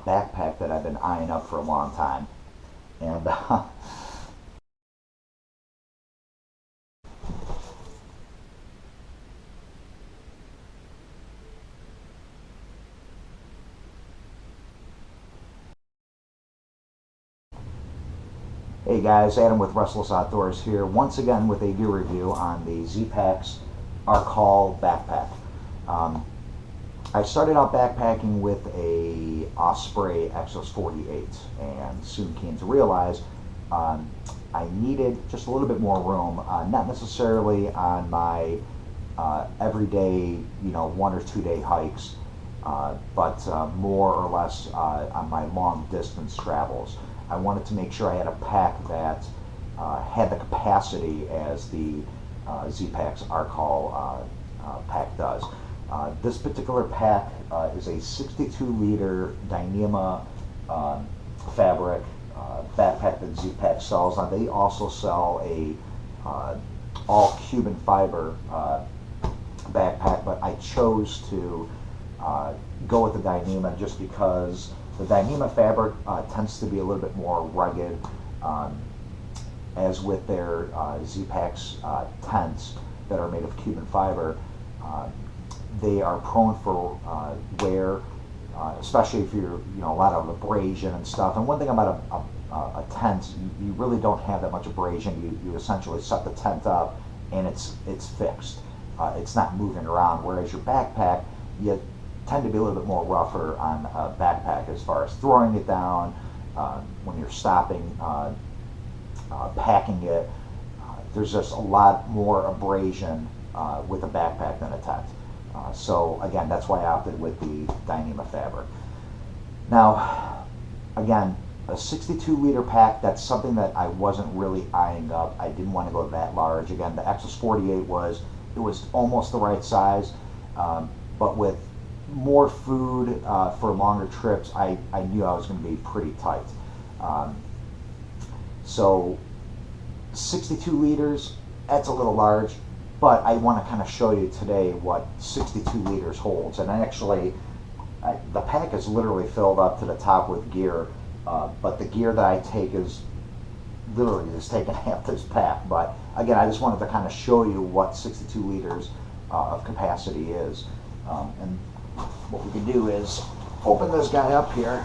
backpack that I've been eyeing up for a long time. And hey guys, Adam with Restless Outdoors here, once again with a gear review on the ZPacks Arc Haul Backpack. I started out backpacking with a Osprey Exos 48 and soon came to realize I needed just a little bit more room, not necessarily on my everyday, 1 or 2 day hikes, but more or less on my long distance travels. I wanted to make sure I had a pack that had the capacity as the ZPacks Arc Haul pack does. This particular pack is a 62-liter Dyneema fabric backpack that ZPacks sells. Now they also sell a all Cuban fiber backpack, but I chose to go with the Dyneema just because the Dyneema fabric tends to be a little bit more rugged, as with their ZPacks tents that are made of Cuban fiber. They are prone for wear, especially if you're, a lot of abrasion and stuff. And one thing about a tent, you really don't have that much abrasion. You essentially set the tent up and it's fixed. It's not moving around. Whereas your backpack, you tend to be a little bit more rougher on a backpack as far as throwing it down, when you're stopping, packing it. There's just a lot more abrasion with a backpack than a tent. So again, that's why I opted with the Dyneema fabric. Now, again, a 62-liter pack, that's something that I wasn't really eyeing up. I didn't want to go that large. Again, the Exos 48 was almost the right size, but with more food for longer trips, I knew I was going to be pretty tight. So 62 liters, that's a little large, but I want to kind of show you today what 62 liters holds. And the pack is literally filled up to the top with gear, but the gear that I take is literally just taking half this pack. But again, I just wanted to kind of show you what 62 liters of capacity is. And what we can do is open this guy up here.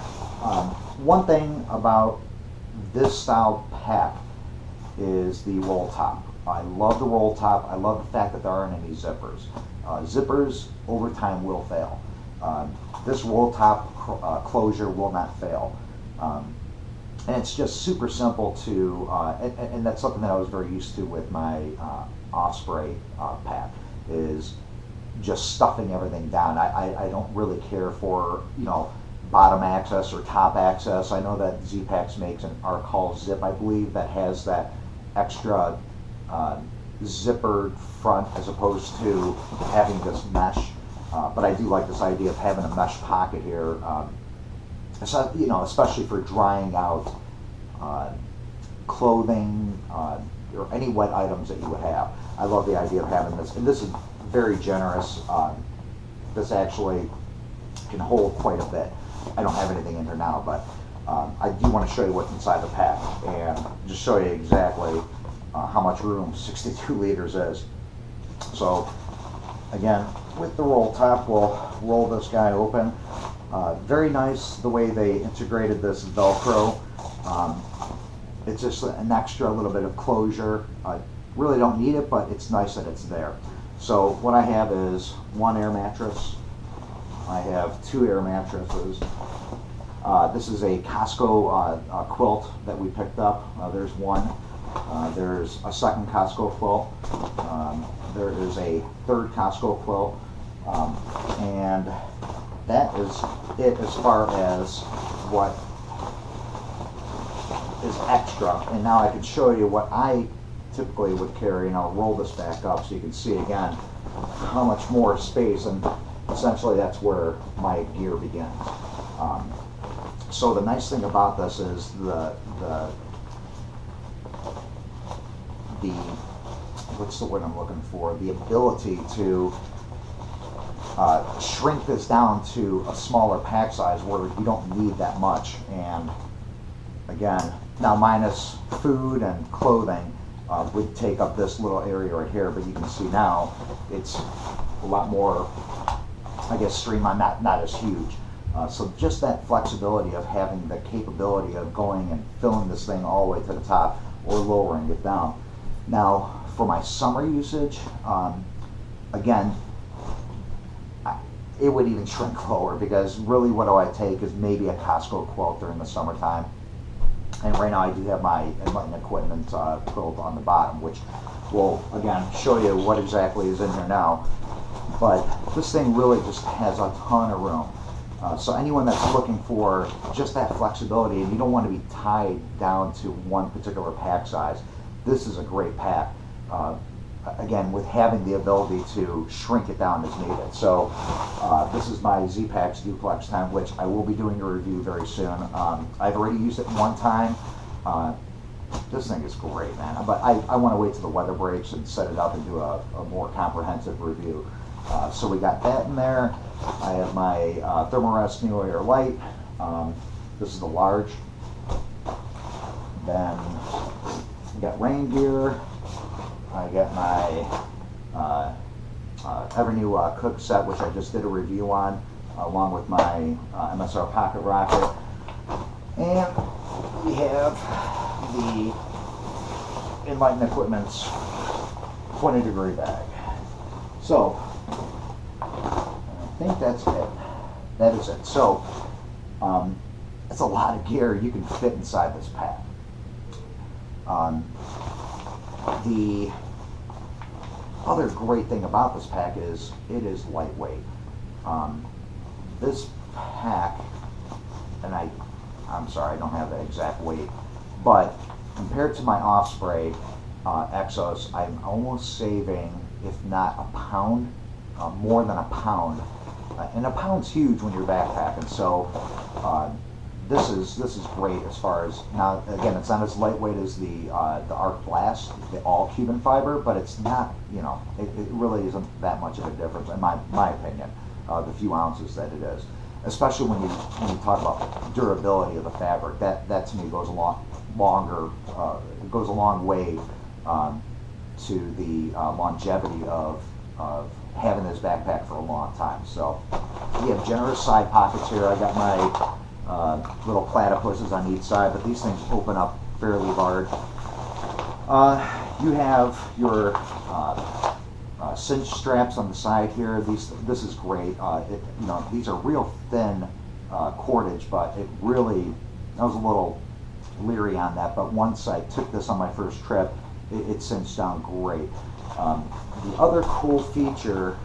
One thing about this style pack is the roll top. I love the roll top. I love the fact that there aren't any zippers. Zippers over time will fail. This roll top closure will not fail. And it's just super simple to, and that's something that I was very used to with my Osprey pack, is just stuffing everything down. I don't really care for, bottom access or top access. I know that ZPacks makes an Arc Haul Zip, I believe, that has that extra zippered front as opposed to having this mesh. But I do like this idea of having a mesh pocket here, especially for drying out clothing or any wet items that you would have. I love the idea of having this, and this is very generous. This actually can hold quite a bit. I don't have anything in here now, but I do want to show you what's inside the pack and just show you exactly how much room 62 liters is. So again, with the roll top, we'll roll this guy open. Very nice the way they integrated this Velcro. It's just an extra little bit of closure. Really don't need it, but it's nice that it's there. So what I have is one air mattress. I have two air mattresses. This is a Costco quilt that we picked up. There's one. There's a second Costco quilt. There is a third Costco quilt. And that is it as far as what is extra. And now I can show you what I typically would carry, and I'll roll this back up so you can see again how much more space, and essentially that's where my gear begins. So the nice thing about this is the what's the word I'm looking for? The ability to shrink this down to a smaller pack size where you don't need that much. And again, now minus food and clothing would take up this little area right here, but you can see now it's a lot more, I guess, streamlined, not as huge. So just that flexibility of having the capability of going and filling this thing all the way to the top or lowering it down. Now, for my summer usage, again, it would even shrink lower, because really what do I take is maybe a Costco quilt during the summertime. And right now I do have my Enlighten Equipment quilt on the bottom, which will, again, show you what exactly is in here now. But this thing really just has a ton of room. So anyone that's looking for just that flexibility, and you don't want to be tied down to one particular pack size, this is a great pack. Again, with having the ability to shrink it down as needed. So this is my ZPacks duplex tent, which I will be doing a review very soon. I've already used it one time. This thing is great, man. But I want to wait till the weather breaks and set it up and do a more comprehensive review. So we got that in there. I have my Thermarest New Air Light. This is the large. Then we got rain gear. I got my Evernew cook set, which I just did a review on, along with my MSR pocket rocket. And we have the Enlighten Equipment's 20-degree bag. So, I think that's it. That is it. So, it's a lot of gear you can fit inside this pack. The other great thing about this pack is it is lightweight. This pack, and I'm sorry, I don't have the exact weight, but compared to my Osprey Exos, I'm almost saving, if not a pound, more than a pound. And a pound's huge when you're backpacking. So this is great as far as, now again, it's not as lightweight as the Arc Blast, the all Cuban fiber, but it's not, you know, it really isn't that much of a difference in my opinion, the few ounces that it is. Especially when you talk about durability of the fabric, that to me goes a lot longer, it goes a long way to the longevity of having this backpack for a long time. So we have generous side pockets here. I got my little platypuses on each side, but these things open up fairly large. You have your cinch straps on the side here. This is great. You know, these are real thin cordage, but it really, I was a little leery on that, but once I took this on my first trip, it cinched down great. The other cool feature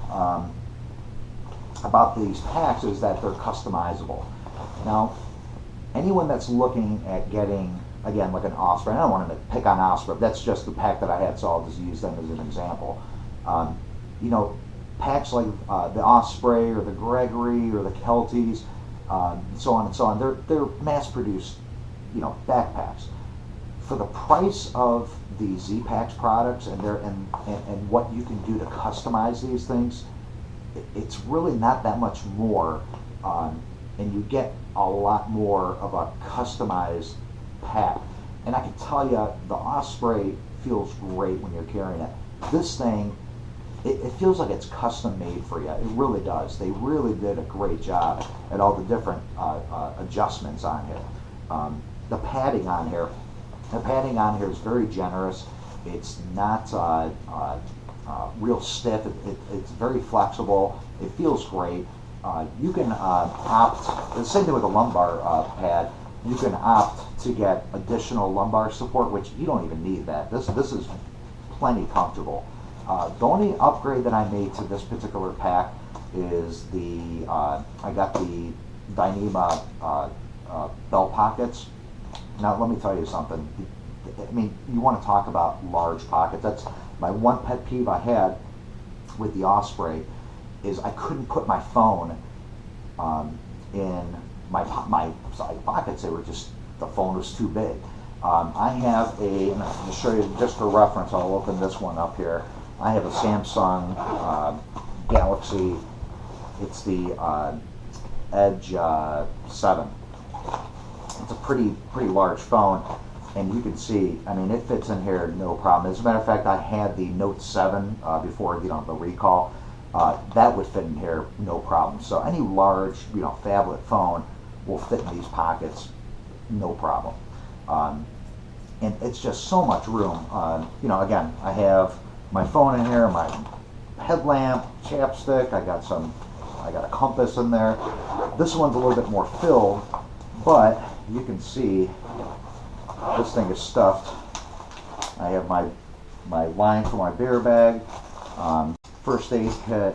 about these packs is that they're customizable. Now, anyone that's looking at getting, again, like an Osprey, I don't want to pick on Osprey, but that's just the pack that I had, so I'll just use them as an example. You know, packs like the Osprey or the Gregory or the Kelties, so on and so on, they're mass-produced, you know, backpacks. For the price of the ZPacks products and what you can do to customize these things, it's really not that much more, and you get a lot more of a customized pack. And I can tell you, the Osprey feels great when you're carrying it. This thing, it feels like it's custom made for you. It really does. They really did a great job at all the different adjustments on here. The padding on here is very generous. It's not real stiff. It's very flexible. It feels great. You can opt, the same thing with a lumbar pad, you can opt to get additional lumbar support, which you don't even need that. This is plenty comfortable. The only upgrade that I made to this particular pack is I got the Dyneema belt pockets. Now let me tell you something. I mean, you want to talk about large pockets. That's my one pet peeve I had with the Osprey, is I couldn't put my phone in my side pockets. They were just, the phone was too big. I have and I'll show you just for reference, I'll open this one up here. I have a Samsung Galaxy It's the Edge 7. It's a pretty large phone, and you can see, I mean, it fits in here no problem. As a matter of fact, I had the Note 7 before, the recall. That would fit in here no problem. So any large, phablet phone will fit in these pockets no problem. And it's just so much room. Again, I have my phone in here, my headlamp, chapstick. I got a compass in there. This one's a little bit more filled, but you can see this thing is stuffed. I have my line for my beer bag, first aid kit.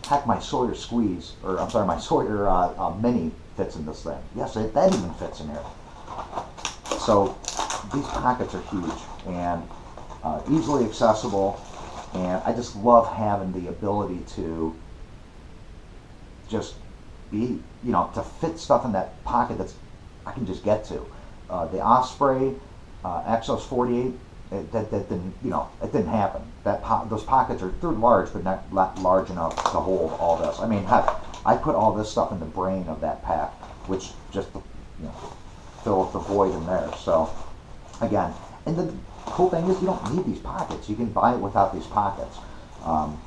Heck, my Sawyer Squeeze, or I'm sorry, my Sawyer Mini fits in this thing. Yes, that even fits in here. So these pockets are huge and easily accessible, and I just love having the ability to just be, to fit stuff in that pocket that's I can just get to. The Osprey Axos 48, that didn't, it didn't happen. Those pockets they're large, but not large enough to hold all this. I mean, heck, I put all this stuff in the brain of that pack, which just fill up the void in there. So again, and the cool thing is you don't need these pockets. You can buy it without these pockets.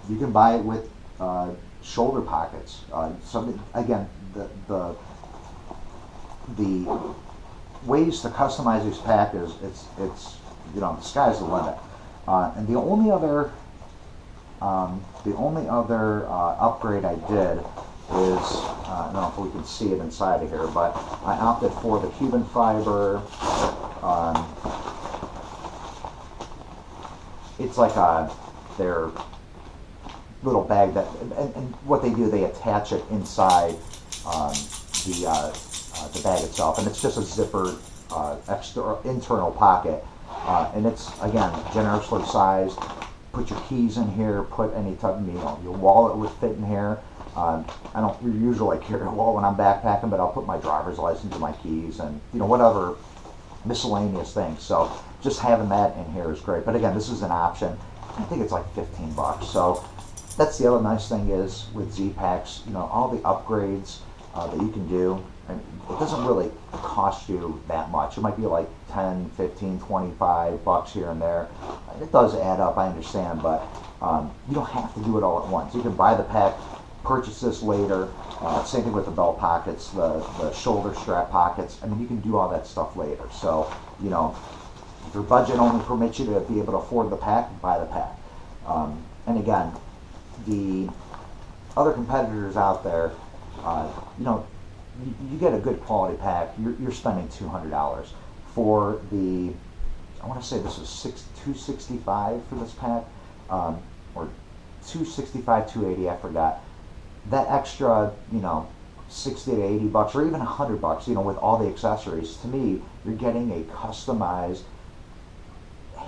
You can buy it with shoulder pockets. Again, the ways to customize these packs it's the sky's the limit. And the only other upgrade I did is, I don't know if we can see it inside of here, but I opted for the Cuban fiber. It's like their little bag that, and what they do, they attach it inside the bag itself, and it's just a zippered extra internal pocket, and it's again generously sized. Put your keys in here. Put any type of, your wallet would fit in here. I don't usually carry a wallet when I'm backpacking, but I'll put my driver's license and my keys and whatever miscellaneous things. So just having that in here is great. But again, this is an option. I think it's like $15. So that's the other nice thing is with ZPacks, all the upgrades that you can do, and it doesn't really cost you that much. It might be like 10, 15, 25 bucks here and there. It does add up, I understand, but you don't have to do it all at once. You can buy the pack, purchase this later. Same thing with the belt pockets, the shoulder strap pockets. I mean, you can do all that stuff later. So, if your budget only permits you to be able to afford the pack, buy the pack. And again, the other competitors out there, you get a good quality pack, you're spending $200 for the. I want to say this was $265 for this pack, or $265, $280. I forgot. That extra, 60 to 80 bucks, or even $100, with all the accessories. To me, you're getting a customized,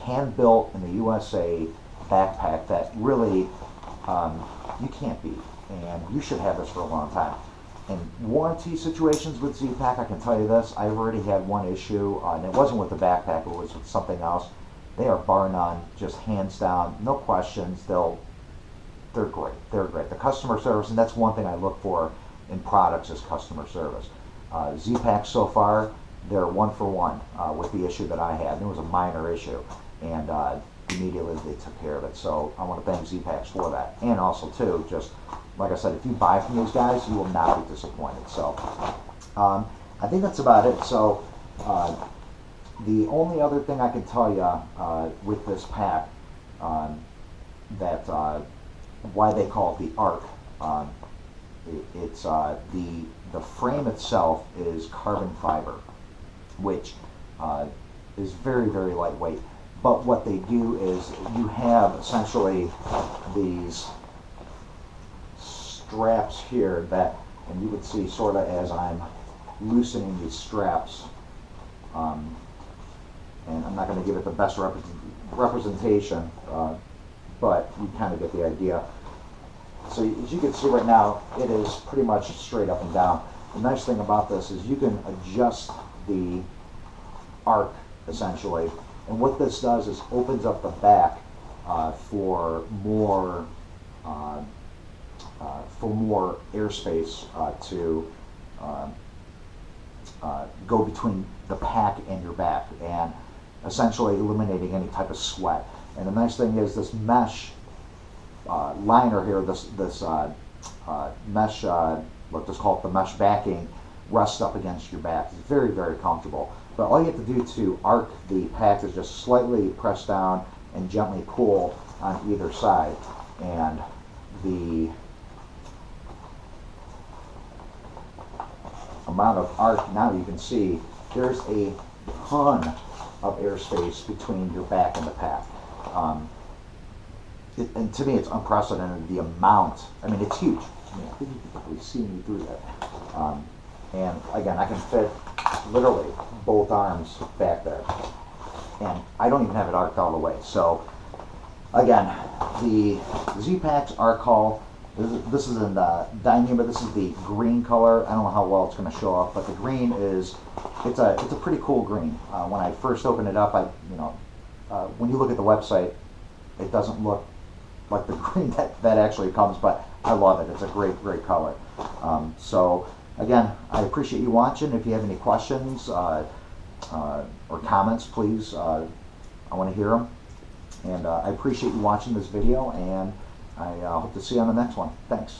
hand-built in the USA backpack that really you can't beat, and you should have this for a long time. In warranty situations with ZPack, I can tell you this, I've already had one issue, and it wasn't with the backpack, it was with something else. They are bar none, just hands down, no questions. They're great. They're great. The customer service, and that's one thing I look for in products, is customer service. ZPack so far, they're one for one with the issue that I had. And it was a minor issue, and immediately they took care of it. So I want to thank ZPacks for that. And also too, just like I said, if you buy from these guys, you will not be disappointed. So I think that's about it. So the only other thing I can tell you with this pack, that why they call it the Arc, it's the frame itself is carbon fiber, which is very, very lightweight. But what they do is you have essentially these straps here that, and you would see sort of as I'm loosening these straps, and I'm not going to give it the best representation, but you kind of get the idea. So as you can see right now, it is pretty much straight up and down. The nice thing about this is you can adjust the arc essentially, and what this does is opens up the back for more for more airspace to go between the pack and your back, and essentially eliminating any type of sweat. And the nice thing is this mesh liner here, this mesh, let's just call it the mesh backing, rests up against your back. It's very, very comfortable. But all you have to do to arc the pack is just slightly press down and gently pull on either side. And the amount of arc, now you can see there's a ton of airspace between your back and the pack. And to me, it's unprecedented, the amount. I mean, it's huge. I mean, I think you can probably see me through that. And again, I can fit literally both arms back there. And I don't even have it arced all the way. So again, the ZPacks Arc Haul, this is in the dining, but this is the green color. I don't know how well it's going to show up, but the green is, it's a pretty cool green. When I first opened it up, when you look at the website, it doesn't look like the green that actually comes, but I love it. It's a great, great color. So again, I appreciate you watching. If you have any questions or comments, please, I want to hear them. And I appreciate you watching this video, and I hope to see you on the next one. Thanks.